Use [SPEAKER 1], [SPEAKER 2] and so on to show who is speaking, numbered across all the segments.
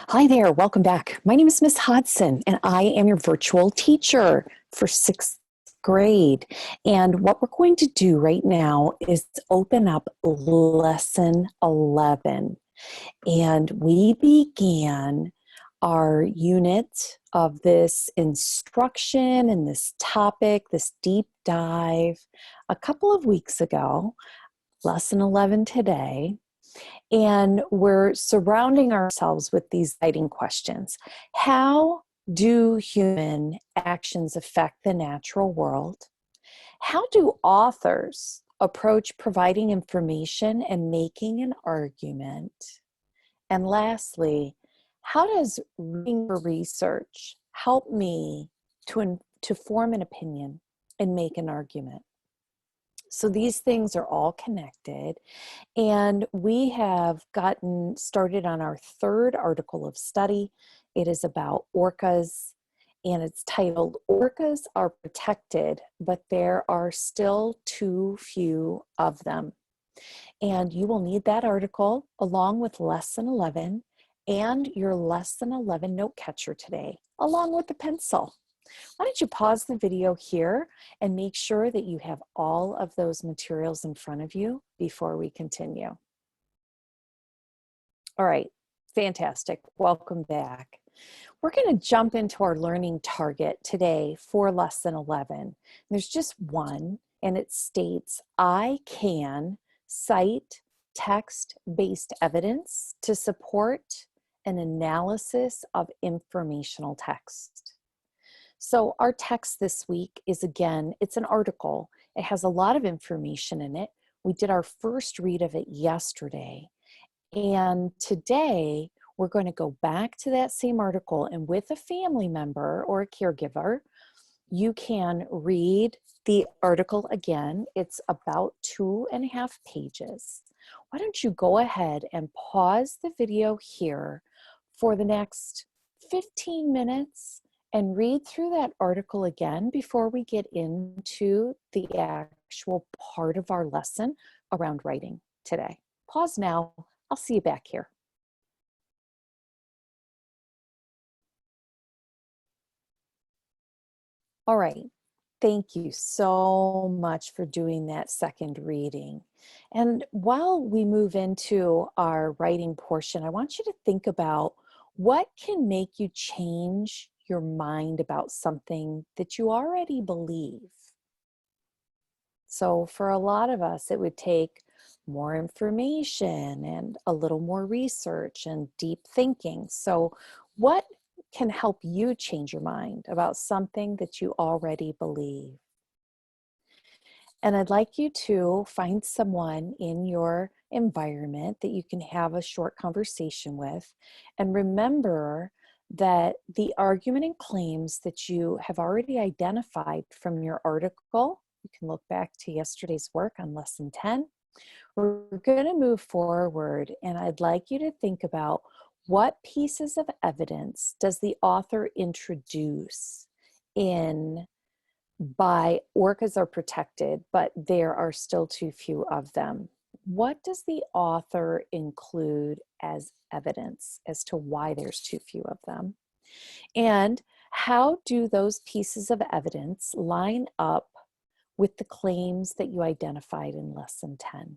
[SPEAKER 1] Hi there, welcome back. My name is Miss Hodson, and I am your virtual teacher for sixth grade. And what we're going to do right now is open up lesson 11. And we began our unit of this instruction and this topic, this deep dive, a couple of weeks ago, lesson 11 today. And we're surrounding ourselves with these guiding questions. How do human actions affect the natural world? How do authors approach providing information and making an argument? And lastly, how does reading for research help me to form an opinion and make an argument? So these things are all connected, and we have gotten started on our third article of study. It is about orcas, and it's titled, Orcas Are Protected, but There Are Still Too Few of Them. And you will need that article along with lesson 11 and your lesson 11 note catcher today, along with the pencil. Why don't you pause the video here and make sure that you have all of those materials in front of you before we continue. All right, fantastic. Welcome back. We're going to jump into our learning target today for lesson 11. There's just one, and it states, I can cite text-based evidence to support an analysis of informational text. So our text this week is, again, it's an article. It has a lot of information in it. We did our first read of it yesterday. And today, we're going to go back to that same article, and with a family member or a caregiver, you can read the article again. It's about 2.5 pages. Why don't you go ahead and pause the video here for the next 15 minutes and read through that article again before we get into the actual part of our lesson around writing today. Pause now. I'll see you back here. All right. Thank you so much for doing that second reading. And while we move into our writing portion, I want you to think about what can make you change your mind about something that you already believe. So for a lot of us, it would take more information and a little more research and deep thinking. So what can help you change your mind about something that you already believe? And I'd like you to find someone in your environment that you can have a short conversation with, and remember that the argument and claims that you have already identified from your article, you can look back to yesterday's work on lesson 10. We're going to move forward, and I'd like you to think about what pieces of evidence does the author introduce in by orcas are protected, but there are still too few of them. What does the author include as evidence as to why there's too few of them? And how do those pieces of evidence line up with the claims that you identified in lesson 10?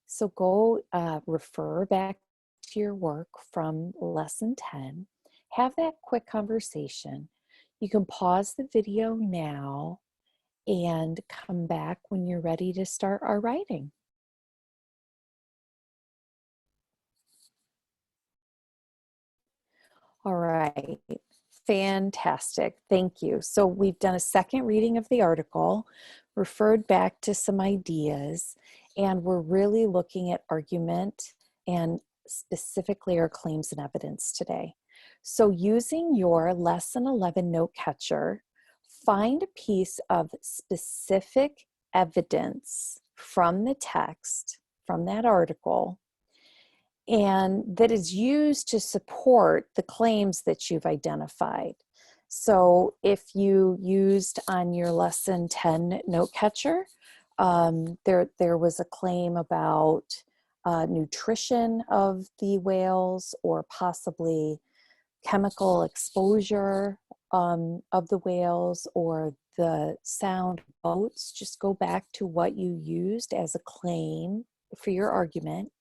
[SPEAKER 1] So go refer back to your work from lesson 10, have that quick conversation. You can pause the video now and come back when you're ready to start our writing. All right, fantastic, thank you. So we've done a second reading of the article, referred back to some ideas, and we're really looking at argument and specifically our claims and evidence today. So using your lesson 11 note catcher, find a piece of specific evidence from the text, from that article, and that is used to support the claims that you've identified. So if you used on your lesson 10 note catcher, there was a claim about nutrition of the whales, or possibly chemical exposure of the whales, or the sound of boats. Just go back to what you used as a claim for your argument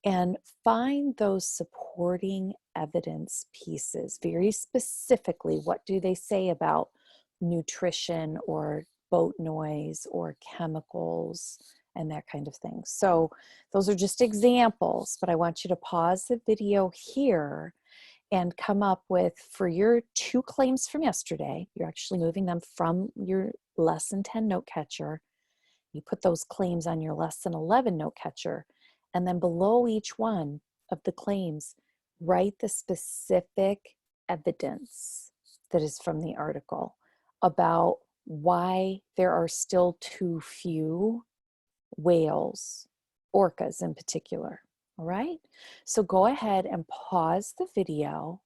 [SPEAKER 1] and find those supporting evidence pieces. Very specifically, what do they say about nutrition or boat noise or chemicals and that kind of thing? So those are just examples, but I want you to pause the video here and come up with, for your 2 claims from yesterday, you're actually moving them from your lesson 10 note catcher. You put those claims on your lesson 11 note catcher, and then below each one of the claims, write the specific evidence that is from the article about why there are still too few whales, orcas in particular. All right, so go ahead and pause the video,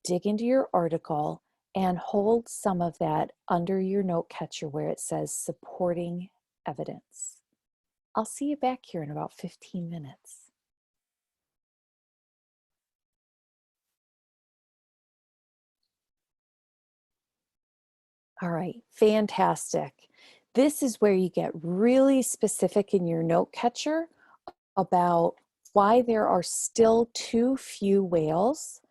[SPEAKER 1] dig into your article, and hold some of that under your note catcher where it says supporting evidence. I'll see you back here in about 15 minutes. All right, fantastic. This is where you get really specific in your note catcher about why there are still too few whales.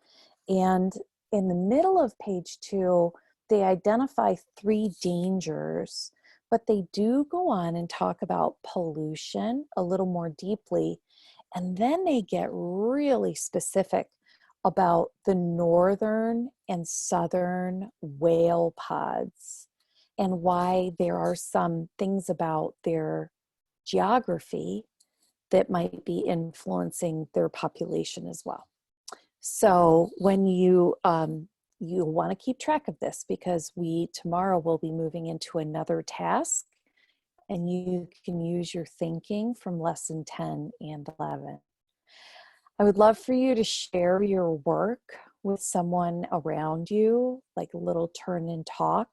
[SPEAKER 1] And in the middle of page 2, they identify 3 dangers, but they do go on and talk about pollution a little more deeply. And then they get really specific about the northern and southern whale pods and why there are some things about their geography that might be influencing their population as well. So when you'll want to keep track of this, because tomorrow will be moving into another task, and you can use your thinking from lesson 10 and 11. I would love for you to share your work with someone around you, like a little turn and talk,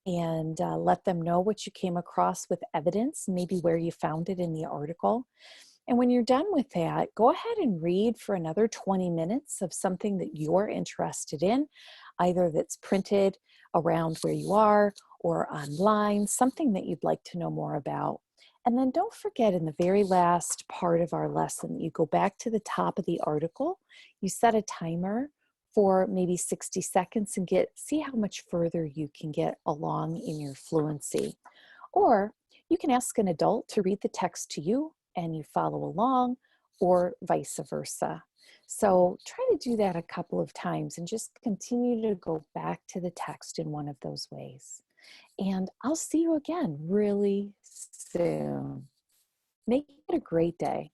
[SPEAKER 1] and let them know what you came across with evidence, maybe where you found it in the article. And when you're done with that, go ahead and read for another 20 minutes of something that you're interested in, either that's printed around where you are or online, something that you'd like to know more about. And then don't forget, in the very last part of our lesson, you go back to the top of the article, you set a timer for maybe 60 seconds and see how much further you can get along in your fluency. Or you can ask an adult to read the text to you and you follow along, or vice versa. So try to do that a couple of times and just continue to go back to the text in one of those ways. And I'll see you again really soon. Make it a great day.